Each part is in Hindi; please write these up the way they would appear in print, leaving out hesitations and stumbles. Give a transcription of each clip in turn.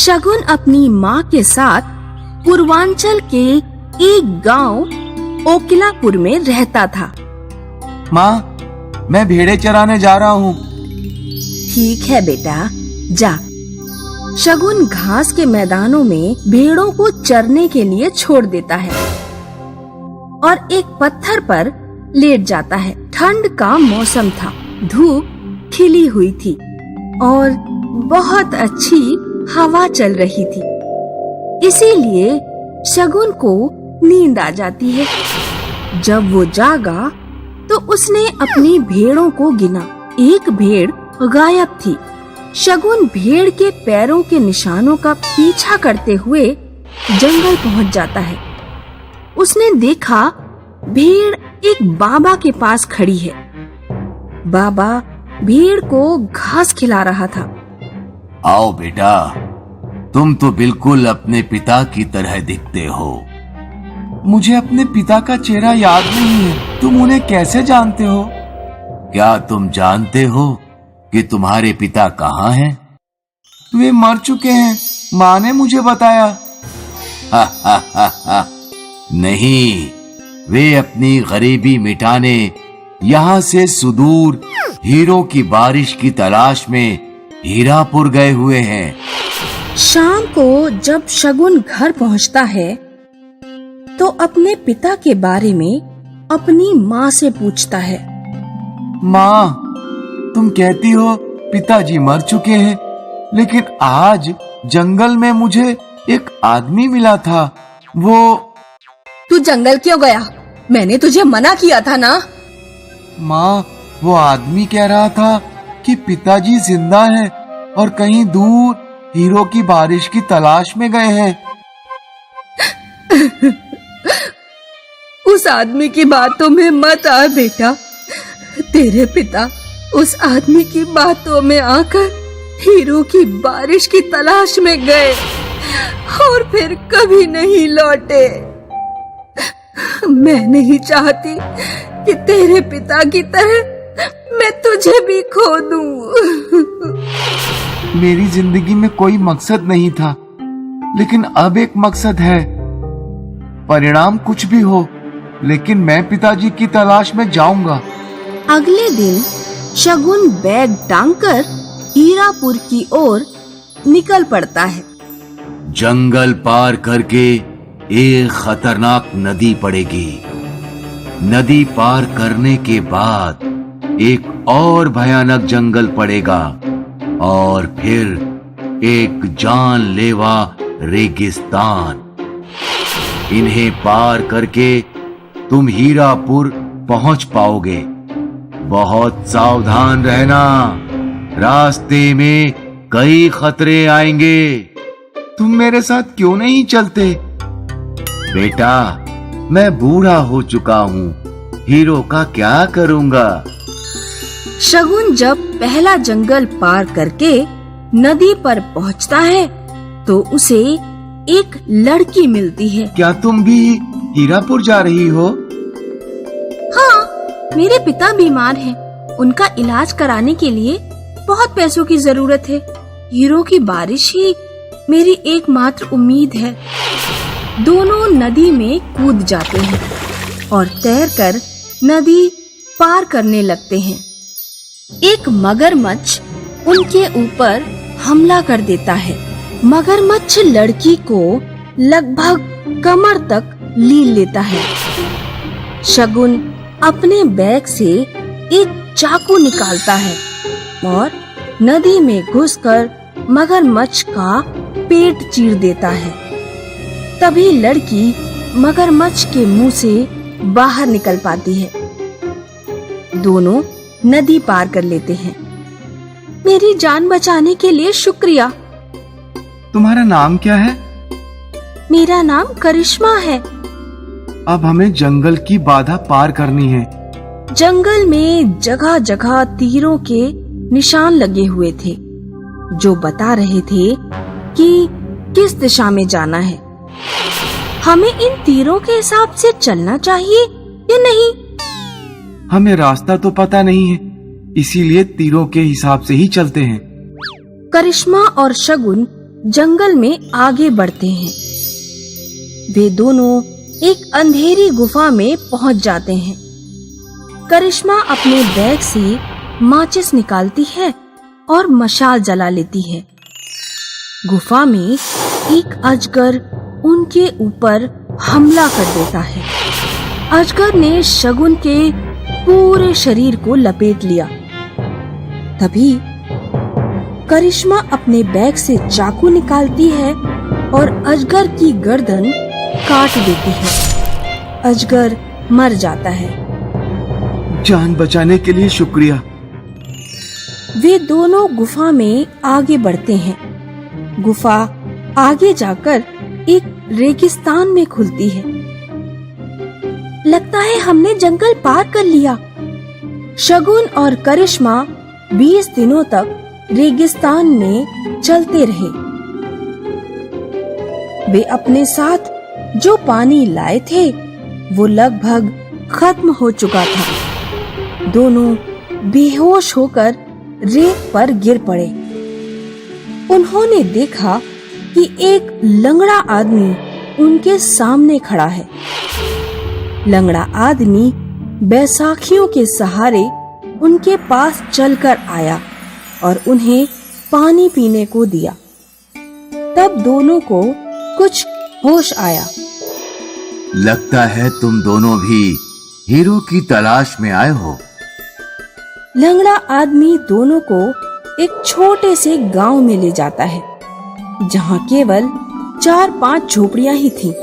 शगुन अपनी माँ के साथ पूर्वांचल के एक गांव ओकिलापुर में रहता था। माँ, मैं भेड़े चराने जा रहा हूँ। ठीक है बेटा, जा। शगुन घास के मैदानों में भेड़ों को चरने के लिए छोड़ देता है और एक पत्थर पर लेट जाता है। ठंड का मौसम था, धूप खिली हुई थी और बहुत अच्छी हवा चल रही थी। इसीलिए शगुन को नींद आ जाती है। जब वो जागा तो उसने अपनी भेड़ों को गिना। एक भेड़ गायब थी। शगुन भेड़ के पैरों के निशानों का पीछा करते हुए जंगल पहुंच जाता है। उसने देखा भेड़ एक बाबा के पास खड़ी है। बाबा भेड़ को घास खिला रहा था। आओ बेटा, तुम तो बिल्कुल अपने पिता की तरह दिखते हो। मुझे अपने पिता का चेहरा याद नहीं है। तुम उन्हें कैसे जानते हो? क्या तुम जानते हो कि तुम्हारे पिता कहाँ हैं? वे मर चुके हैं, माँ ने मुझे बताया। नहीं, वे अपनी गरीबी मिटाने यहाँ से सुदूर हीरों की बारिश की तलाश में हीरापुर गए हुए हैं। शाम को जब शगुन घर पहुँचता है तो अपने पिता के बारे में अपनी माँ से पूछता है। माँ, तुम कहती हो पिताजी मर चुके हैं, लेकिन आज जंगल में मुझे एक आदमी मिला था। वो तू जंगल क्यों गया? मैंने तुझे मना किया था ना। माँ, वो आदमी कह रहा था कि पिताजी जिंदा हैं और कहीं दूर हीरो की बारिश की तलाश में गए हैं। उस आदमी की बातों में मत आ बेटा। तेरे पिता उस आदमी की बातों में आकर हीरो की बारिश की तलाश में गए और फिर कभी नहीं लौटे। मैं नहीं चाहती कि तेरे पिता की तरह मैं तुझे भी खो दूं। मेरी जिंदगी में कोई मकसद नहीं था, लेकिन अब एक मकसद है। परिणाम कुछ भी हो, लेकिन मैं पिताजी की तलाश में जाऊंगा। अगले दिन शगुन बैग टांगकर हीरापुर की ओर निकल पड़ता है। जंगल पार करके एक खतरनाक नदी पड़ेगी। नदी पार करने के बाद एक और भयानक जंगल पड़ेगा और फिर एक जानलेवा रेगिस्तान। इन्हें पार करके तुम हीरापुर पहुंच पाओगे। बहुत सावधान रहना, रास्ते में कई खतरे आएंगे। तुम मेरे साथ क्यों नहीं चलते? बेटा, मैं बूढ़ा हो चुका हूँ, हीरो का क्या करूँगा? शगुन जब पहला जंगल पार करके नदी पर पहुँचता है तो उसे एक लड़की मिलती है। क्या तुम भी हीरापुर जा रही हो? हाँ, मेरे पिता बीमार हैं। उनका इलाज कराने के लिए बहुत पैसों की जरूरत है। हीरो की बारिश ही मेरी एकमात्र उम्मीद है। दोनों नदी में कूद जाते हैं और तैरकर नदी पार करने लगते हैं। एक मगरमच्छ उनके ऊपर हमला कर देता है। मगरमच्छ लड़की को लगभग कमर तक लील लेता है। शगुन अपने बैग से एक चाकू निकालता है और नदी में घुसकर मगरमच्छ का पेट चीर देता है। तभी लड़की मगरमच्छ के मुंह से बाहर निकल पाती है। दोनों नदी पार कर लेते हैं। मेरी जान बचाने के लिए शुक्रिया। तुम्हारा नाम क्या है? मेरा नाम करिश्मा है। अब हमें जंगल की बाधा पार करनी है। जंगल में जगह जगह तीरों के निशान लगे हुए थे जो बता रहे थे कि किस दिशा में जाना है। हमें इन तीरों के हिसाब से चलना चाहिए या नहीं? हमें रास्ता तो पता नहीं है, इसीलिए तीरों के हिसाब से ही चलते हैं। करिश्मा और शगुन जंगल में आगे बढ़ते हैं। वे दोनों एक अंधेरी गुफा में पहुंच जाते हैं। करिश्मा अपने बैग से माचिस निकालती है और मशाल जला लेती है। गुफा में एक अजगर उनके ऊपर हमला कर देता है। अजगर ने शगुन के पूरे शरीर को लपेट लिया। तभी करिश्मा अपने बैग से चाकू निकालती है और अजगर की गर्दन काट देती है। अजगर मर जाता है। जान बचाने के लिए शुक्रिया। वे दोनों गुफा में आगे बढ़ते हैं। गुफा आगे जाकर एक रेगिस्तान में खुलती है। लगता है हमने जंगल पार कर लिया। शगुन और करिश्मा 20 दिनों तक रेगिस्तान में चलते रहे। वे अपने साथ जो पानी लाए थे वो लगभग खत्म हो चुका था। दोनों बेहोश होकर रेत पर गिर पड़े। उन्होंने देखा कि एक लंगड़ा आदमी उनके सामने खड़ा है। लंगड़ा आदमी बैसाखियों के सहारे उनके पास चलकर आया और उन्हें पानी पीने को दिया। तब दोनों को कुछ होश आया। लगता है तुम दोनों भी हीरो की तलाश में आए हो। लंगड़ा आदमी दोनों को एक छोटे से गांव में ले जाता है, जहां केवल 4-5 झोपड़ियां ही थीं।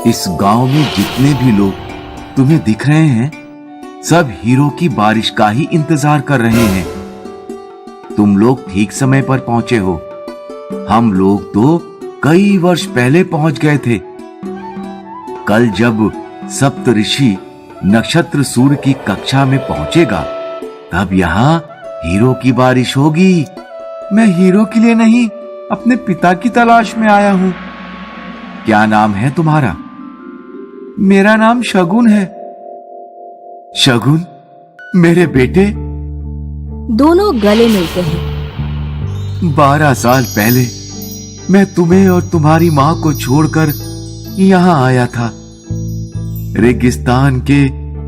इस गांव में जितने भी लोग तुम्हें दिख रहे हैं, सब हीरो की बारिश का ही इंतजार कर रहे हैं। तुम लोग ठीक समय पर पहुंचे हो। हम लोग तो कई वर्ष पहले पहुंच गए थे। कल जब सप्तऋषि नक्षत्र सूर्य की कक्षा में पहुंचेगा, तब यहाँ हीरो की बारिश होगी। मैं हीरो के लिए नहीं, अपने पिता की तलाश में आया हूँ। क्या नाम है तुम्हारा? मेरा नाम शगुन है। शगुन, मेरे बेटे। दोनों गले मिलते हैं। 12 साल पहले मैं तुम्हें और तुम्हारी माँ को छोड़कर यहाँ आया था। रेगिस्तान के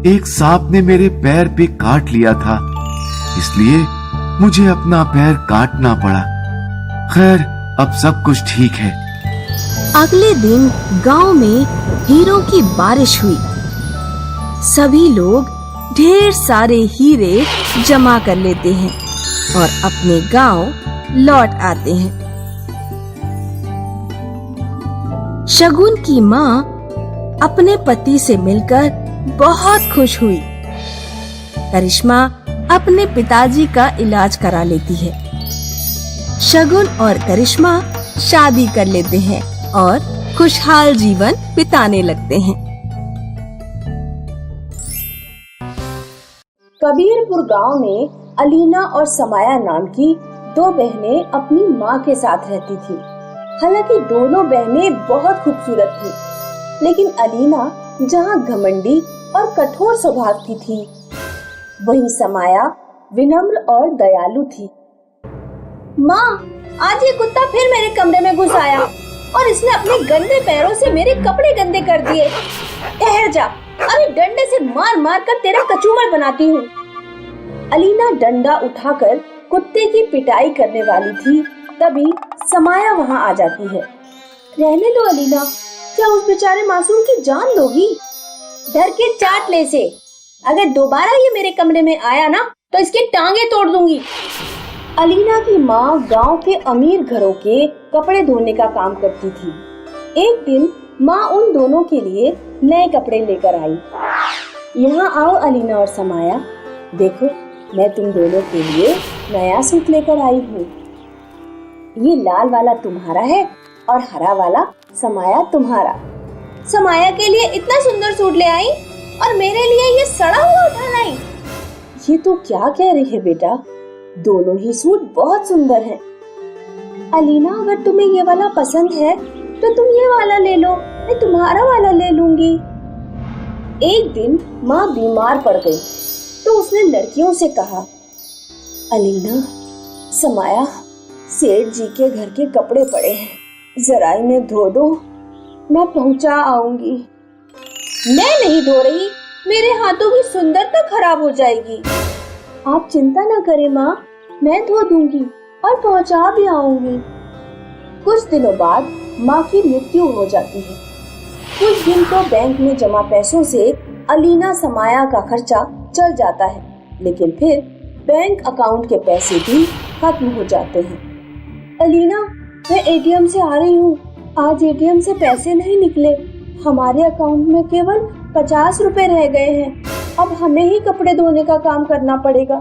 एक सांप ने मेरे पैर पे काट लिया था, इसलिए मुझे अपना पैर काटना पड़ा। खैर, अब सब कुछ ठीक है। अगले दिन गांव में हीरो की बारिश हुई। सभी लोग ढेर सारे हीरे जमा कर लेते हैं और अपने गांव लौट आते हैं। शगुन की माँ अपने पति से मिलकर बहुत खुश हुई। करिश्मा अपने पिताजी का इलाज करा लेती है। शगुन और करिश्मा शादी कर लेते हैं और खुशहाल जीवन बिताने लगते हैं। कबीरपुर गांव में अलीना और समाया नाम की 2 बहनें अपनी माँ के साथ रहती थी। हालांकि दोनों बहनें बहुत खूबसूरत थी, लेकिन अलीना जहाँ घमंडी और कठोर स्वभाव की थी, वहीं समाया विनम्र और दयालु थी। माँ, आज ये कुत्ता फिर मेरे कमरे में घुस आया और इसने अपने गंदे पैरों से मेरे कपड़े गंदे कर दिए। ठहर जा, अरे डंडे से मार मार कर तेरा कचूमर बनाती हूँ। अलीना डंडा उठाकर कुत्ते की पिटाई करने वाली थी, तभी समाया वहाँ आ जाती है। रहने दो अलीना, क्या उस बेचारे मासूम की जान लोगी? डर के चाट ले से। अगर दोबारा ये मेरे कमरे में आया ना, तो इसके टांगे तोड़ दूंगी। अलीना की माँ गांव के अमीर घरों के कपड़े धोने का काम करती थी। एक दिन माँ उन दोनों के लिए नए कपड़े लेकर आई। यहाँ आओ अलीना और समाया, देखो मैं तुम दोनों के लिए नया सूट लेकर आई हूँ। ये लाल वाला तुम्हारा है और हरा वाला समाया तुम्हारा। समाया के लिए इतना सुंदर सूट ले आई और मेरे लिए ये सड़ा हुआ उठा लाई। ये तो क्या कह रही है बेटा, दोनों ही सूट बहुत सुंदर हैं। अलीना, अगर तुम्हें ये वाला पसंद है तो तुम ये वाला ले लो, मैं तुम्हारा वाला ले लूंगी। एक दिन माँ बीमार पड़ गई तो उसने लड़कियों से कहा, अलीना, समाया, सेठ जी के घर के कपड़े पड़े हैं, जरा इन्हें धो दो, मैं पहुंचा आऊंगी। मैं नहीं धो रही, मेरे हाथों की सुंदरता खराब हो जाएगी। आप चिंता न करें माँ, मैं धो दूंगी और पहुंचा भी आऊंगी। कुछ दिनों बाद माँ की मृत्यु हो जाती है। कुछ दिन तो बैंक में जमा पैसों से अलीना समाया का खर्चा चल जाता है, लेकिन फिर बैंक अकाउंट के पैसे भी खत्म हो जाते हैं। अलीना, मैं एटीएम से आ रही हूँ। आज एटीएम से पैसे नहीं निकले। हमारे अकाउंट में केवल 50 रुपए रह गए हैं। अब हमें ही कपड़े धोने का काम करना पड़ेगा,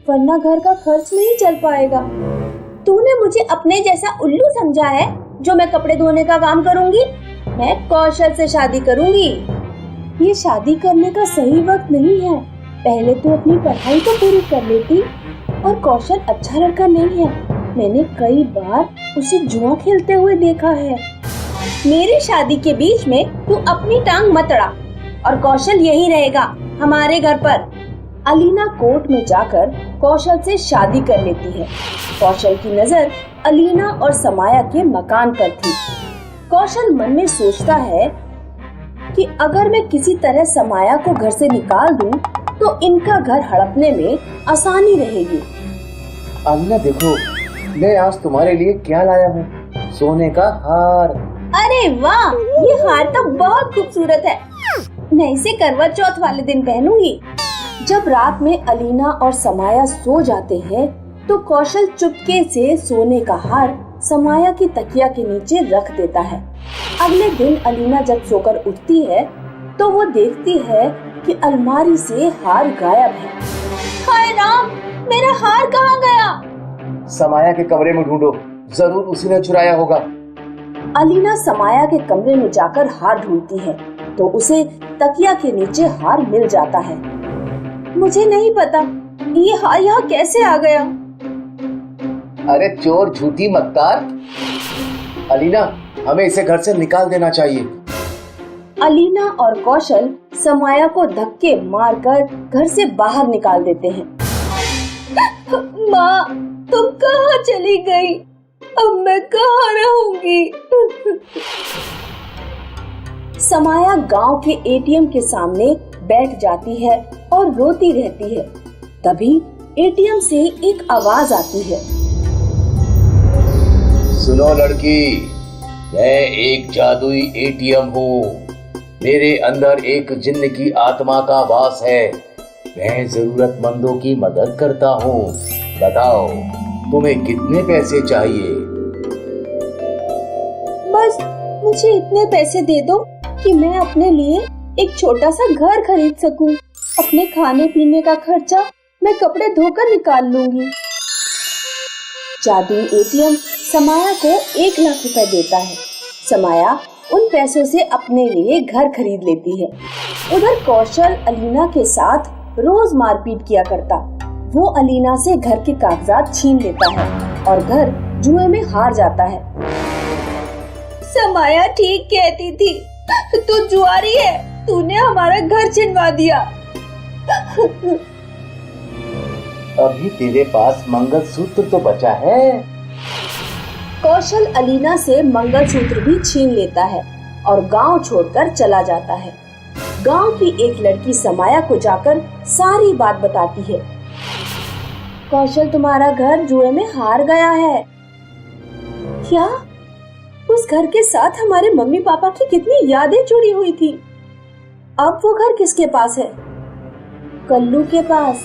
वरना घर का खर्च नहीं चल पाएगा। तूने मुझे अपने जैसा उल्लू समझा है जो मैं कपड़े धोने का काम करूंगी? मैं कौशल से शादी करूंगी। ये शादी करने का सही वक्त नहीं है। पहले तो अपनी पढ़ाई तो पूरी कर लेती। और कौशल अच्छा लड़का नहीं है। मैंने कई बार उसे जुआ खेलते हुए देखा है। मेरी शादी के बीच में तू अपनी टांग मत अड़ा, और कौशल यही रहेगा हमारे घर पर। अलीना कोर्ट में जाकर कौशल से शादी कर लेती है। कौशल की नजर अलीना और समाया के मकान पर थी। कौशल मन में सोचता है कि अगर मैं किसी तरह समाया को घर से निकाल दूं, तो इनका घर हड़पने में आसानी रहेगी। अलीना देखो, मैं आज तुम्हारे लिए क्या लाया हूँ, सोने का हार। अरे वाह, ये हार तो बहुत खूबसूरत है। मैं इसे करवा चौथ वाले दिन पहनूंगी। जब रात में अलीना और समाया सो जाते हैं, तो कौशल चुपके से सोने का हार समाया की तकिया के नीचे रख देता है। अगले दिन अलीना जब सोकर उठती है, तो वो देखती है कि अलमारी से हार गायब है। हाय राम, मेरा हार कहाँ गया? समाया के कमरे में ढूंढो, जरूर उसी ने चुराया होगा। अलीना समाया के कमरे में जाकर हार ढूंढती है, तो उसे तकिया के नीचे हार मिल जाता है। मुझे नहीं पता ये हार यहाँ कैसे आ गया। अरे चोर झूठी मक्कार। अलीना, हमें इसे घर से निकाल देना चाहिए। अलीना और कौशल समाया को धक्के मारकर घर से बाहर निकाल देते हैं। माँ, तुम कहाँ चली गई? अब मैं कहाँ रहूंगी? समाया गांव के एटीएम के सामने बैठ जाती है और रोती रहती है। तभी एटीएम से एक आवाज आती है। सुनो लड़की, मैं एक जादुई एटीएम हूँ। मेरे अंदर एक जिन्न की आत्मा का वास है। मैं जरूरतमंदों की मदद करता हूँ। बताओ, तुम्हें कितने पैसे चाहिए? बस मुझे इतने पैसे दे दो कि मैं अपने लिए एक छोटा सा घर खरीद सकूं। अपने खाने पीने का खर्चा मैं कपड़े धोकर निकाल लूंगी। जादुई एटीएम समाया को 1 लाख रुपए देता है। समाया उन पैसों से अपने लिए घर खरीद लेती है। उधर कौशल अलीना के साथ रोज मारपीट किया करता। वो अलीना से घर के कागजात छीन लेता है और घर जुए में हार जाता है। समाया ठीक कहती थी, तू जुआरी है, तूने हमारा घर छिनवा दिया। अभी तेरे पास मंगलसूत्र तो बचा है। कौशल अलीना से मंगलसूत्र भी छीन लेता है और गांव छोड़कर चला जाता है। गांव की एक लड़की समाया को जाकर सारी बात बताती है। कौशल, तुम्हारा घर जुए में हार गया है। क्या? उस घर के साथ हमारे मम्मी पापा की कितनी यादें जुड़ी हुई थी। अब वो घर किसके पास है? कल्लू के पास।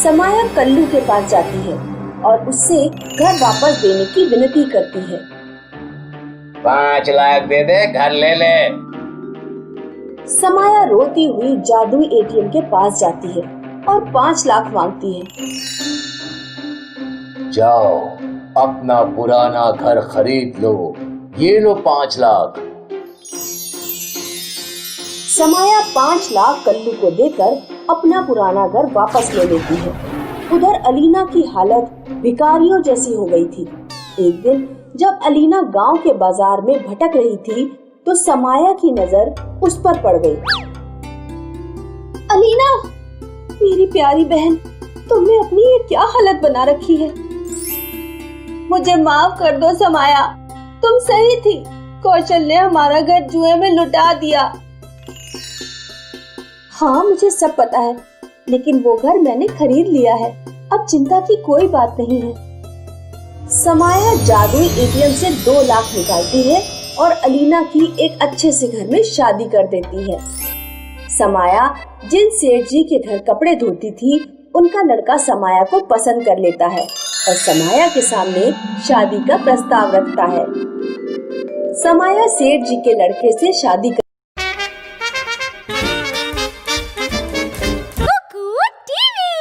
समाया कल्लू के पास जाती है और उससे घर वापस देने की विनती करती है। 5 लाख दे दे, घर ले ले। समाया रोती हुई जादुई एटीएम के पास जाती है और 5 लाख मांगती है। जाओ, अपना पुराना घर खरीद लो। ये लो 5 लाख। समाया 5 लाख कल्लू को देकर अपना पुराना घर वापस ले लेती है। उधर अलीना की हालत भिखारियों जैसी हो गई थी। एक दिन जब अलीना गांव के बाजार में भटक रही थी, तो समाया की नजर उस पर पड़ गई। अलीना, मेरी प्यारी बहन, तुमने अपनी ये क्या हालत बना रखी है? मुझे माफ कर दो समाया, तुम सही थी। कौशल ने हमारा घर जुए में लुटा दिया। हाँ मुझे सब पता है, लेकिन वो घर मैंने खरीद लिया है, अब चिंता की कोई बात नहीं है। समाया जादुई एटीएम से 2 लाख निकालती है और अलीना की एक अच्छे से घर में शादी कर देती है। समाया जिन सेठ जी के घर कपड़े धोती थी, उनका लड़का समाया को पसंद कर लेता है और समाया के सामने शादी का प्रस्ताव रखता है। समाया सेठ जी के लड़के से शादी